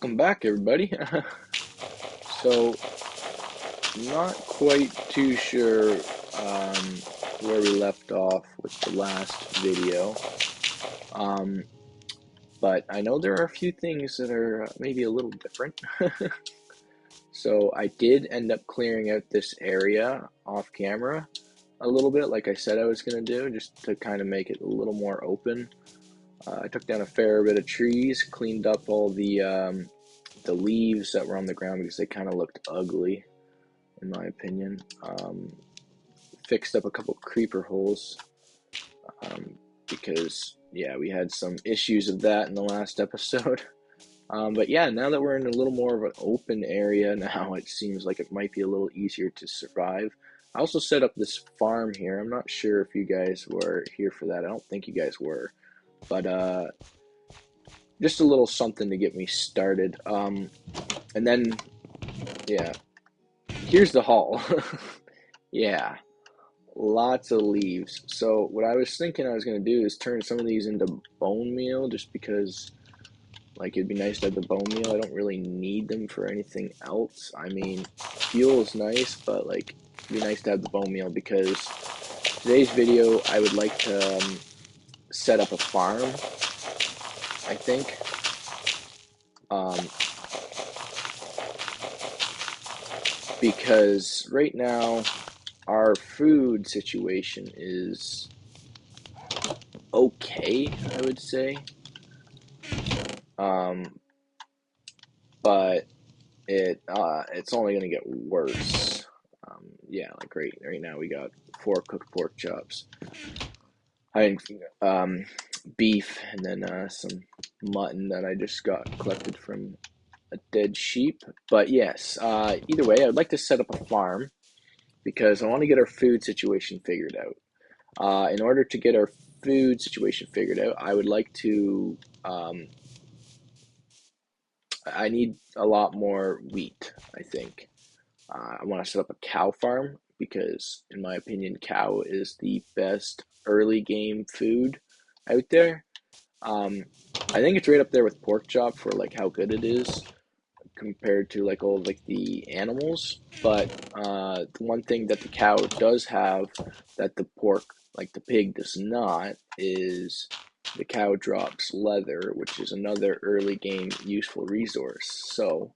Welcome back, everybody. So, not quite too sure where we left off with the last video, um, but I know there are a few things that are maybe a little different. So, I did end up clearing out this area off camera a little bit, like I said I was going to do, just to kind of make it a little more open. I took down a fair bit of trees, cleaned up all the leaves that were on the ground because they kind of looked ugly, in my opinion. Fixed up a couple creeper holes because, yeah, we had some issues of that in the last episode. But yeah, now that we're in a little more of an open area now, it seems like it might be a little easier to survive. I also set up this farm here. I'm not sure if you guys were here for that. I don't think you guys were. But just a little something to get me started. And then, yeah, here's the haul. Yeah, lots of leaves. So what I was thinking I was going to do is turn some of these into bone meal, just because, like, it'd be nice to have the bone meal. I don't really need them for anything else. I mean, fuel is nice, but, like, it'd be nice to have the bone meal because today's video, I would like to set up a farm, I think. Because right now our food situation is okay, I would say. But it's only gonna get worse. Yeah, like right now we got 4 cooked pork chops. I beef, and then some mutton that I just got collected from a dead sheep. But yes, either way, I'd like to set up a farm because I want to get our food situation figured out. In order to get our food situation figured out, I would like to. I need a lot more wheat, I think. I want to set up a cow farm because, in my opinion, cow is the best early game food out there. I think it's right up there with pork chop for like how good it is compared to like all like the animals. But the one thing that the cow does have that the pork, like the pig, does not is the cow drops leather, which is another early game useful resource. So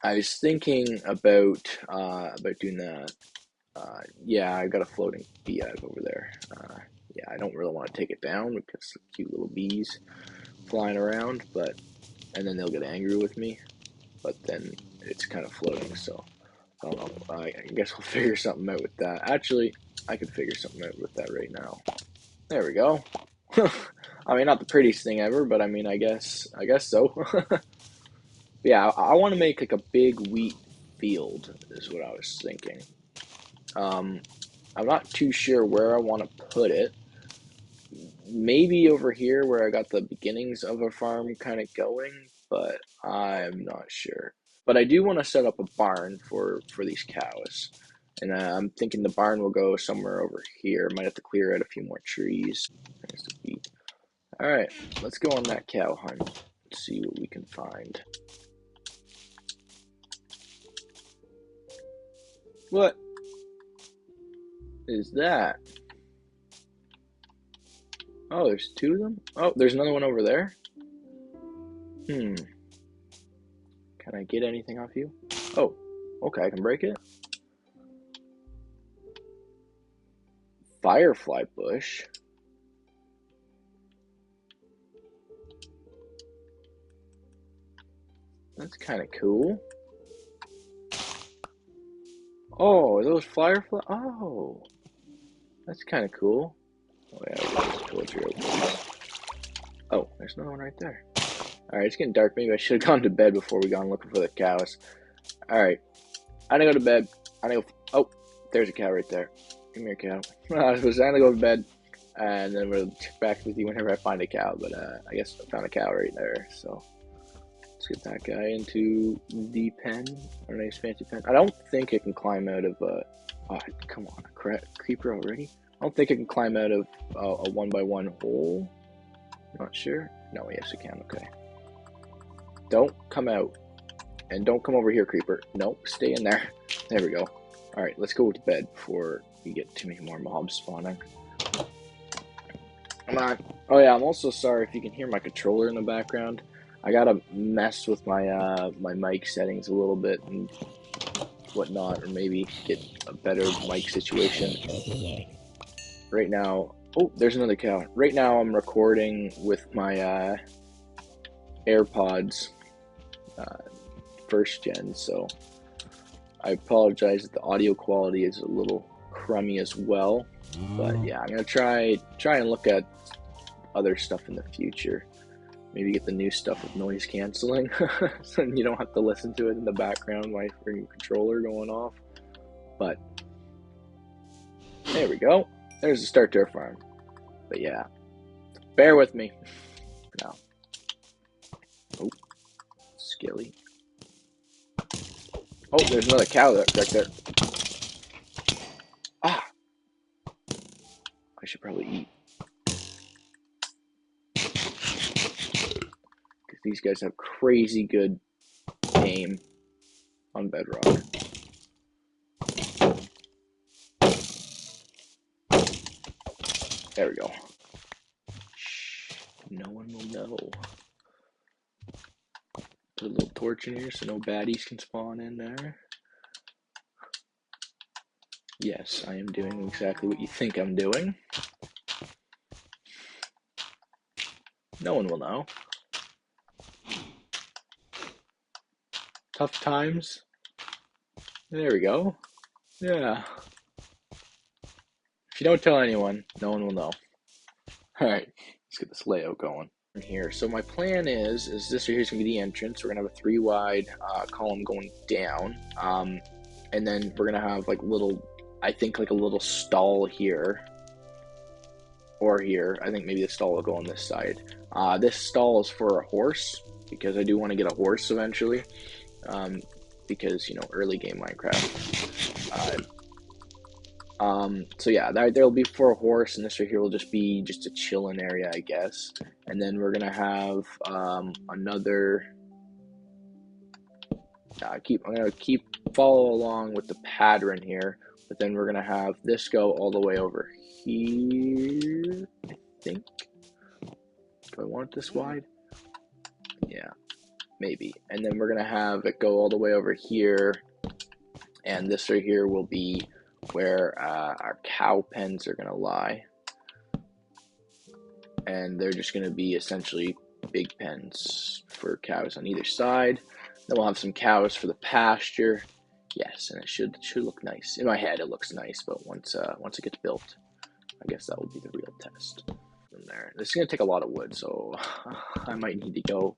I was thinking about doing that. Yeah, I got a floating beehive over there. Yeah, I don't really want to take it down because the cute little bees flying around, but and then they'll get angry with me. But then it's kind of floating, so I don't know. I guess we'll figure something out with that. Actually, I could figure something out with that right now. There we go. I mean, not the prettiest thing ever, but I mean, I guess so. Yeah, I want to make like a big wheat field, is what I was thinking. I'm not too sure where I want to put it. Maybe over here where I got the beginnings of a farm kind of going, but I'm not sure. But I do want to set up a barn for these cows, and I'm thinking the barn will go somewhere over here. Might have to clear out a few more trees. There's the beet. All right, let's go on that cow hunt. Let's see what we can find. What is that? Oh, there's 2 of them? Oh, there's another one over there? Hmm. Can I get anything off you? Oh, okay, I can break it. Firefly bush. That's kind of cool. Oh, are those firefly? Oh, that's kind of cool. Oh yeah, I told you. Oh, there's another one right there. All right, it's getting dark. Maybe I should have gone to bed before we gone looking for the cows. All right, I gotta go to bed. I gotta go. Oh, there's a cow right there. Come here, cow. I was gonna go to bed, and then we'll check back with you whenever I find a cow. But I guess I found a cow right there. So let's get that guy into the pen. A nice fancy pen. I don't think it can climb out of oh, come on, a creeper already. I don't think it can climb out of a 1x1 hole. Not sure. No, yes, it can. Okay. Don't come out. And don't come over here, creeper. Nope, stay in there. There we go. Alright, let's go to bed before we get too many more mobs spawning. Come on. Oh yeah, I'm also sorry if you can hear my controller in the background. I gotta mess with my my mic settings a little bit and whatnot, or maybe get a better mic situation. Right now, oh, there's another cow. Right now I'm recording with my AirPods, first gen, so I apologize that the audio quality is a little crummy as well. But yeah, I'm gonna try and look at other stuff in the future. Maybe get the new stuff with noise canceling, so you don't have to listen to it in the background, my freaking controller going off. But there we go. There's the start to our farm. But yeah, bear with me for now. Oh, skilly. Oh, there's another cow right there. Ah, I should probably eat. Because these guys have crazy good aim on Bedrock. There we go. Shh, no one will know. Put a little torch in here so no baddies can spawn in there. Yes, I am doing exactly what you think I'm doing. No one will know. Tough times. There we go. Yeah. If you don't tell anyone, no one will know. Alright, let's get this layout going. Here. So my plan is this right here is going to be the entrance. We're going to have a 3 wide column going down. And then we're going to have like little, I think like a little stall here. Or here. I think maybe the stall will go on this side. This stall is for a horse, because I do want to get a horse eventually. Because, you know, early game Minecraft. So yeah, there'll be for a horse, and this right here will just be just a chilling area, I guess. And then we're gonna have another. I'm gonna keep follow along with the pattern here, but then we're gonna have this go all the way over here. I think. Do I want it this wide? Yeah, maybe. And then we're gonna have it go all the way over here, and this right here will be where our cow pens are going to lie. And they're just going to be essentially big pens for cows on either side. Then we'll have some cows for the pasture. Yes, and it should look nice. In my head, it looks nice, but once it gets built, I guess that will be the real test from there. This is going to take a lot of wood, so I might need to go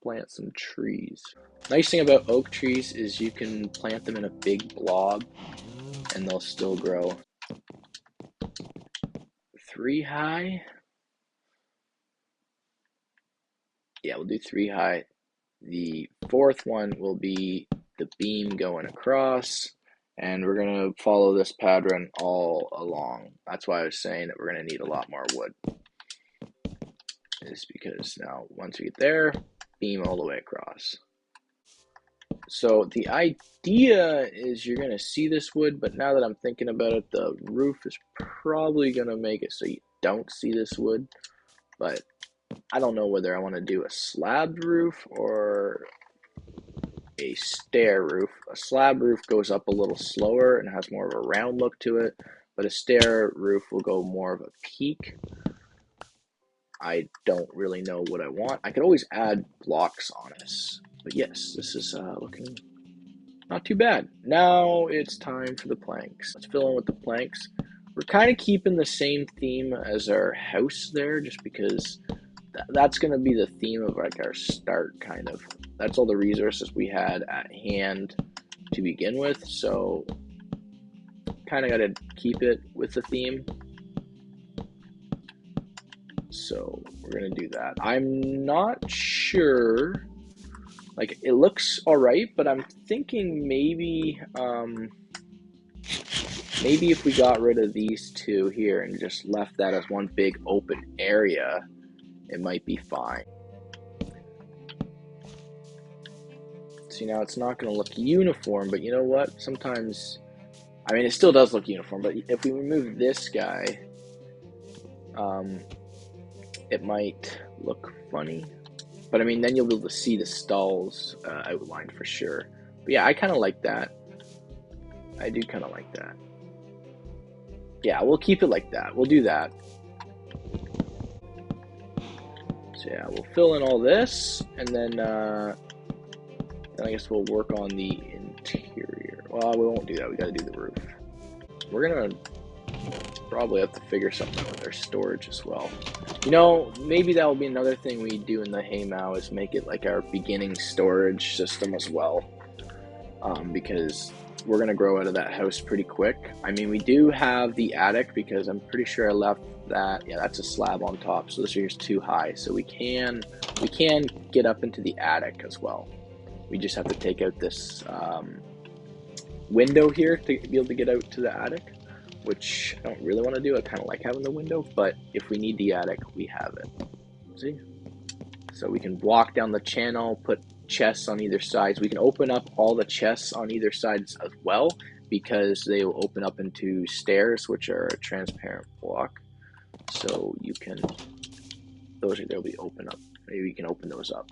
plant some trees. Nice thing about oak trees is you can plant them in a big blob and they'll still grow. 3 high? Yeah, we'll do 3 high. The 4th one will be the beam going across, and we're going to follow this pattern all along. That's why I was saying that we're going to need a lot more wood. Is because now once we get there, beam all the way across. So the idea is you're going to see this wood, but now that I'm thinking about it, the roof is probably going to make it so you don't see this wood. But I don't know whether I want to do a slab roof or a stair roof. A slab roof goes up a little slower and has more of a round look to it, but a stair roof will go more of a peak. I don't really know what I want. I could always add blocks on this. But yes, this is looking not too bad. Now it's time for the planks. Let's fill in with the planks. We're kind of keeping the same theme as our house there, just because that's going to be the theme of like our start, kind of. That's all the resources we had at hand to begin with, so kind of got to keep it with the theme. So we're going to do that. I'm not sure. Like, it looks alright, but I'm thinking maybe if we got rid of these two here and just left that as one big open area, it might be fine. See, now it's not going to look uniform, but you know what? Sometimes, I mean, it still does look uniform, but if we remove this guy, it might look funny. But I mean, then you'll be able to see the stalls outlined for sure. But yeah, I kind of like that. I do kind of like that. Yeah, we'll keep it like that. We'll do that. So yeah, we'll fill in all this, and then I guess we'll work on the interior. Well, we won't do that. We got to do the roof. We're gonna probably have to figure something out with our storage as well. You know, maybe that will be another thing we do in the Haymow is make it like our beginning storage system as well, because we're gonna grow out of that house pretty quick. I mean, we do have the attic because I'm pretty sure I left that. Yeah, that's a slab on top, so this here's too high. So we can get up into the attic as well. We just have to take out this window here to be able to get out to the attic, which I don't really want to do. I kind of like having the window, but if we need the attic, we have it. See? So we can walk down the channel, put chests on either side. We can open up all the chests on either sides as well, because they will open up into stairs, which are a transparent block. So you can, they'll be open up. Maybe you can open those up.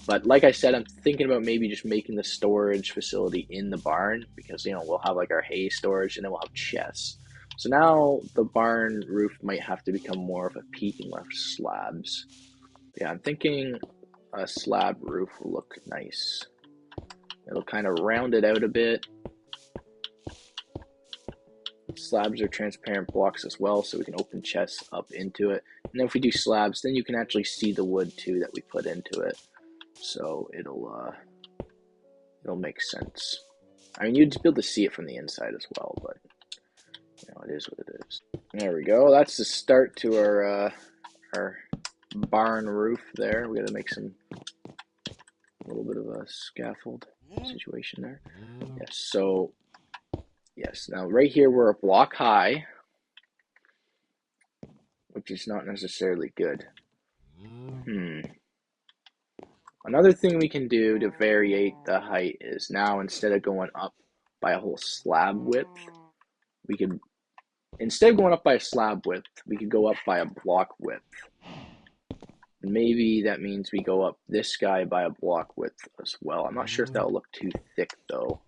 But like I said, I'm thinking about maybe just making the storage facility in the barn, because, you know, we'll have like our hay storage and then we'll have chests. So now the barn roof might have to become more of a peak and less slabs. Yeah, I'm thinking a slab roof will look nice. It'll kind of round it out a bit. Slabs are transparent blocks as well, so we can open chests up into it. And then if we do slabs, then you can actually see the wood too that we put into it. So it'll make sense. I mean, you'd be able to see it from the inside as well, but you know, it is what it is. There we go. That's the start to our barn roof there. We got to make a little bit of a scaffold situation there. Yes. So yes. Now right here we're a block high, which is not necessarily good. Another thing we can do to variate the height is now, instead of going up by a whole slab width, we could, instead of going up by a slab width, we could go up by a block width. Maybe that means we go up this guy by a block width as well. I'm not sure if that'll look too thick though.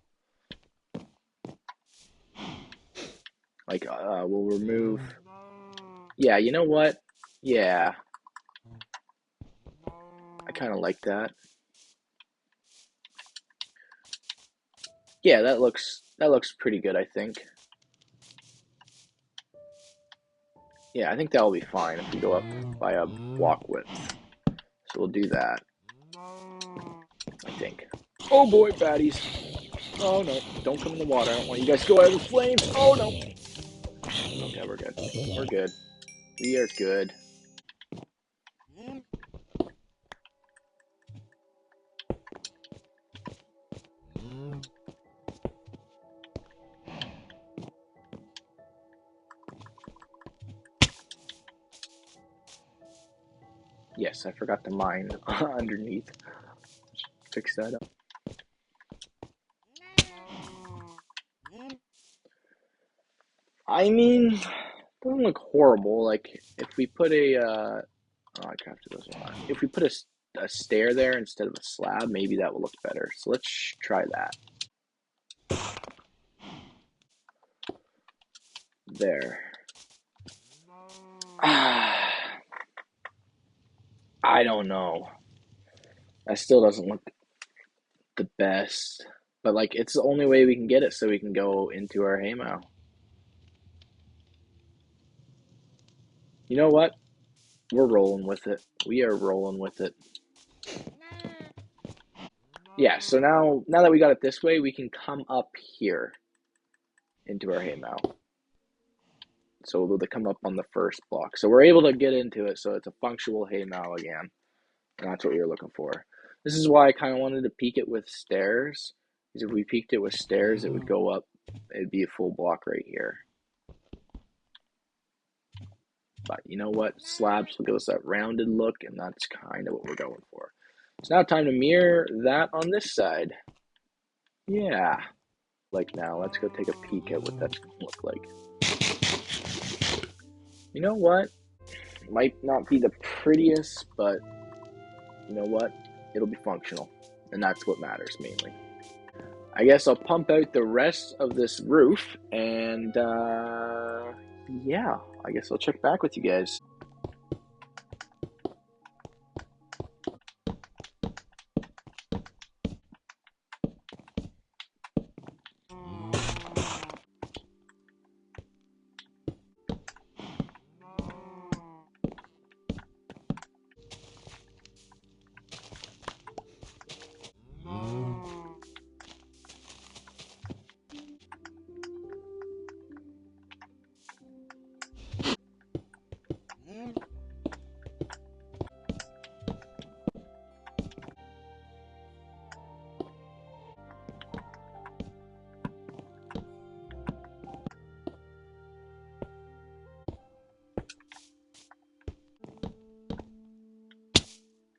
Like, we'll remove, yeah, you know what? Yeah. I kind of like that. Yeah, that looks pretty good, I think. Yeah, I think that'll be fine if we go up by a block width. So we'll do that, I think. Oh boy, baddies. Oh no, don't come in the water. I don't want you guys to go out of the flames. Oh no. Okay, we're good. We're good. We are good. Yes, I forgot to mine underneath. Fix that up. I mean, it doesn't look horrible. Like, if we put a, oh, I crafted those one. If we put a stair there instead of a slab, maybe that will look better. So let's try that. There. I don't know. That still doesn't look the best. But, like, it's the only way we can get it so we can go into our haymow. You know what? We're rolling with it. We are rolling with it. Yeah, so now that we got it this way, we can come up here into our haymow. So we'll come up on the first block. So we're able to get into it, so it's a functional haymow again. And that's what we were looking for. This is why I kind of wanted to peak it with stairs. Because if we peaked it with stairs, it would go up. It'd be a full block right here. But you know what? Slabs will give us that rounded look, and that's kind of what we're going for. It's now time to mirror that on this side. Yeah, like now, let's go take a peek at what that's gonna look like. You know what? Might not be the prettiest, but you know what? It'll be functional, and that's what matters mainly. I guess I'll pump out the rest of this roof, and yeah, I guess I'll check back with you guys.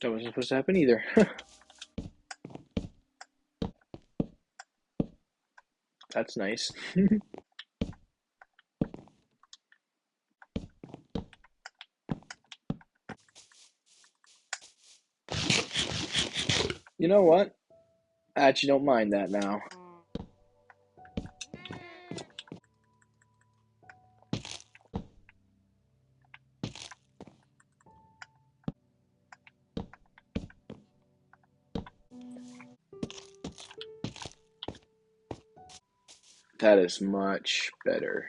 That wasn't supposed to happen either. That's nice. You know what? I actually don't mind that now. That is much better.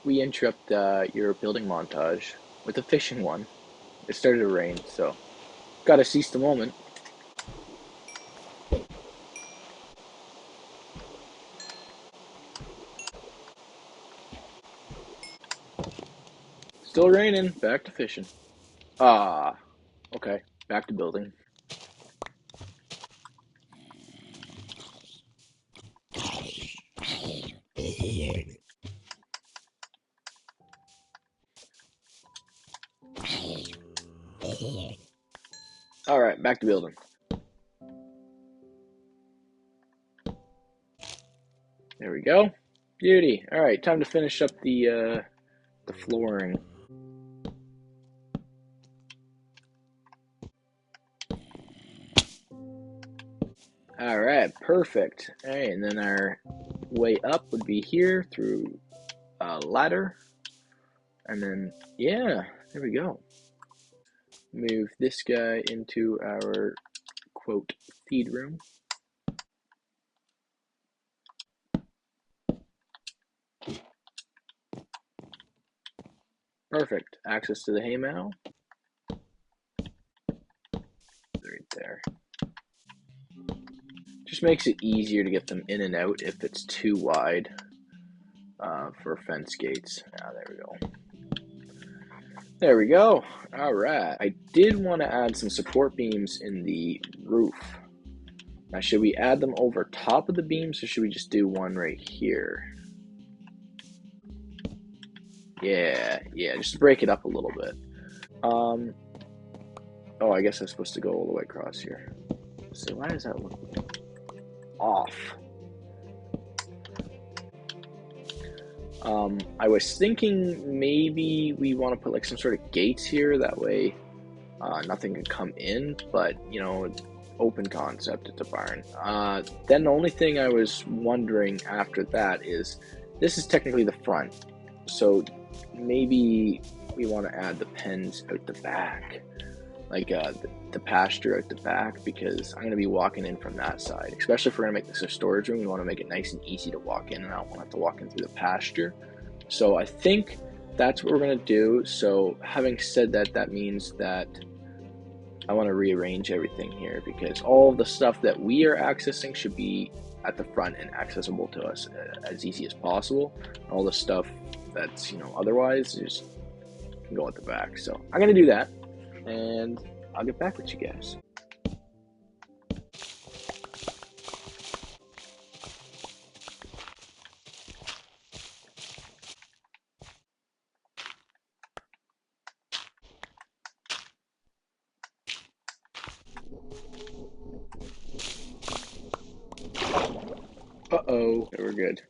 We interrupt your building montage with a fishing one. It started to rain, so gotta seize the moment. Still raining. Back to fishing. Ah, okay. Back to building. All right, back to building. There we go. Beauty. All right, time to finish up the flooring. All right, perfect. All right, and then our way up would be here through a ladder, and then yeah, there we go. Move this guy into our quote feed room. Perfect. Access to the haymow. Right there. Just makes it easier to get them in and out if it's too wide for fence gates. Ah, there we go. There we go. All right. I did want to add some support beams in the roof. Now, should we add them over top of the beams or should we just do one right here? Yeah, just to break it up a little bit. Oh, I guess I'm supposed to go all the way across here. So why does that look off? I was thinking maybe we want to put like some sort of gates here. That way nothing can come in, but you know, open concept, it's a barn. Then the only thing I was wondering after that is, this is technically the front. So maybe we want to add the pens out the back. Like the pasture out the back, because I'm going to be walking in from that side. Especially if we're going to make this a storage room, we want to make it nice and easy to walk in, and I don't want to have to walk in through the pasture. So I think that's what we're going to do. So having said that, that means that I want to rearrange everything here, because all of the stuff that we are accessing should be at the front and accessible to us as easy as possible. All the stuff that's, you know, otherwise just can go at the back. So I'm going to do that, and I'll get back with you guys. Uh-oh. We're good.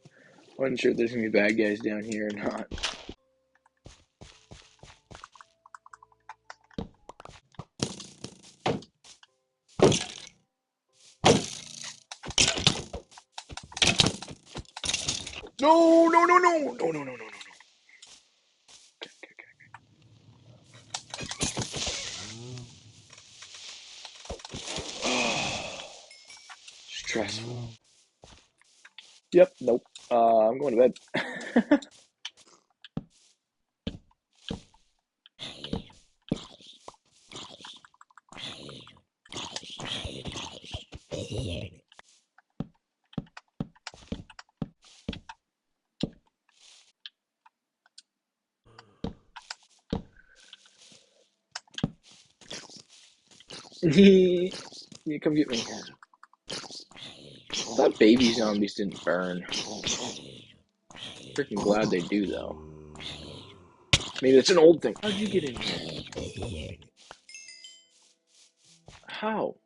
Wasn't sure if there's gonna be bad guys down here or not. No, no, no, no, no, no, no, no, no, no. Okay, okay, okay. Stressful. Yep, nope. I'm going to bed. You come get me. I thought baby zombies didn't burn. Freaking glad they do, though. Maybe it's an old thing. How'd you get in here? How?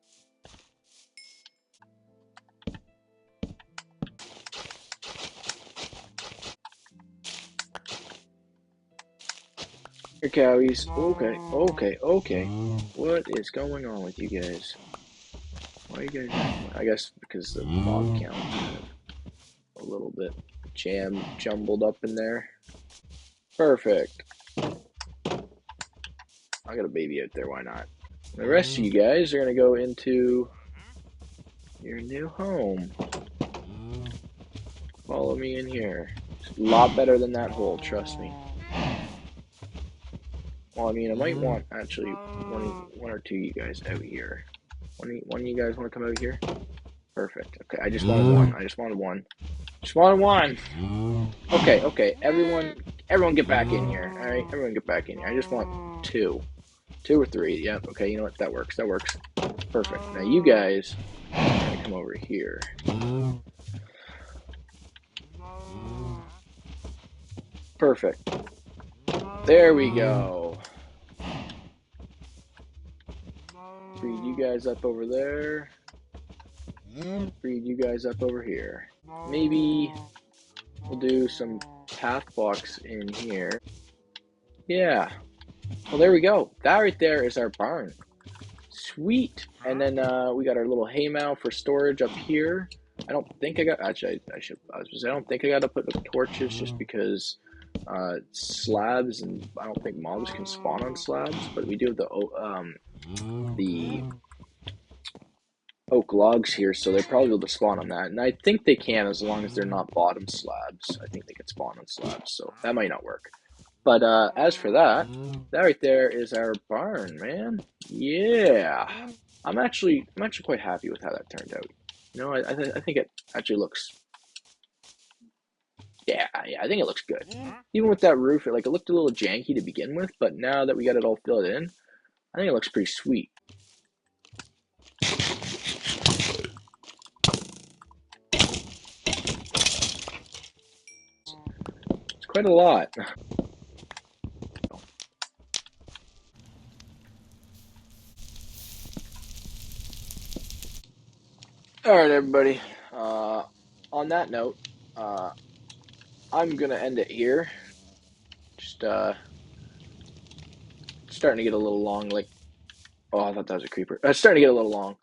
Here, cowies. Okay, okay, okay. What is going on with you guys? Why are you guys... I guess because the mob count kind of a little bit jumbled up in there. Perfect. I got a baby out there, why not? The rest of you guys are going to go into your new home. Follow me in here. It's a lot better than that hole, trust me. Well, I mean, I might want, actually, one or two of you guys out here. One of you guys want to come out here? Perfect. Okay, I just wanted one. I just wanted one. Just wanted one. Okay, okay. Everyone get back in here. All right, everyone get back in here. I just want two. Two or three. Yep. Okay, you know what? That works. That works. Perfect. Now you guys are gonna come over here. Perfect. There we go. Breed you guys up over there. Breed you guys up over here. Maybe we'll do some path blocks in here. Yeah. Well, there we go. That right there is our barn. Sweet. And then we got our little haymow for storage up here. I don't think I got. Actually, I don't think I got to put the torches just because slabs, and I don't think mobs can spawn on slabs. But we do have the oak logs here, so they're probably able to spawn on that. And I think they can as long as they're not bottom slabs. I think they can spawn on slabs, so that might not work. But as for that, that right there is our barn, man. Yeah, I'm actually quite happy with how that turned out. You know, I think it actually looks. Yeah, I think it looks good. Even with that roof, it looked a little janky to begin with, but now that we got it all filled in, I think it looks pretty sweet. It's quite a lot. All right, everybody. On that note, I'm gonna end it here. Just starting to get a little long. Oh, I thought that was a creeper. It's starting to get a little long.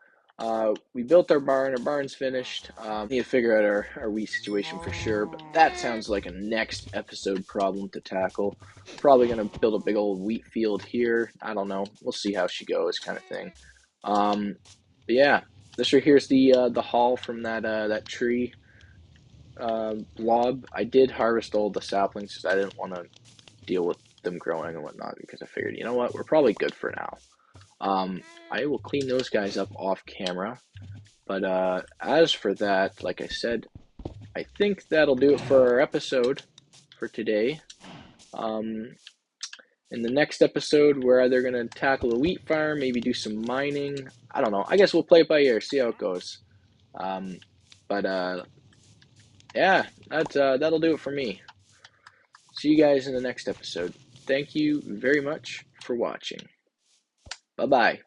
We built our barn. Our barn's finished. Need to figure out our wheat situation for sure, but that sounds like a next episode problem to tackle. Probably gonna build a big old wheat field here. I don't know. We'll see how she goes, kind of thing. But yeah, this right here is the haul from that tree blob. I did harvest all the saplings because I didn't want to deal with them growing and whatnot because I figured, you know what, we're probably good for now. I will clean those guys up off camera. But as for that, like I said, I think that'll do it for our episode for today. In the next episode, we're either going to tackle a wheat farm, maybe do some mining. I don't know. I guess we'll play it by ear, see how it goes. But yeah, that'll do it for me. See you guys in the next episode. Thank you very much for watching. Bye-bye.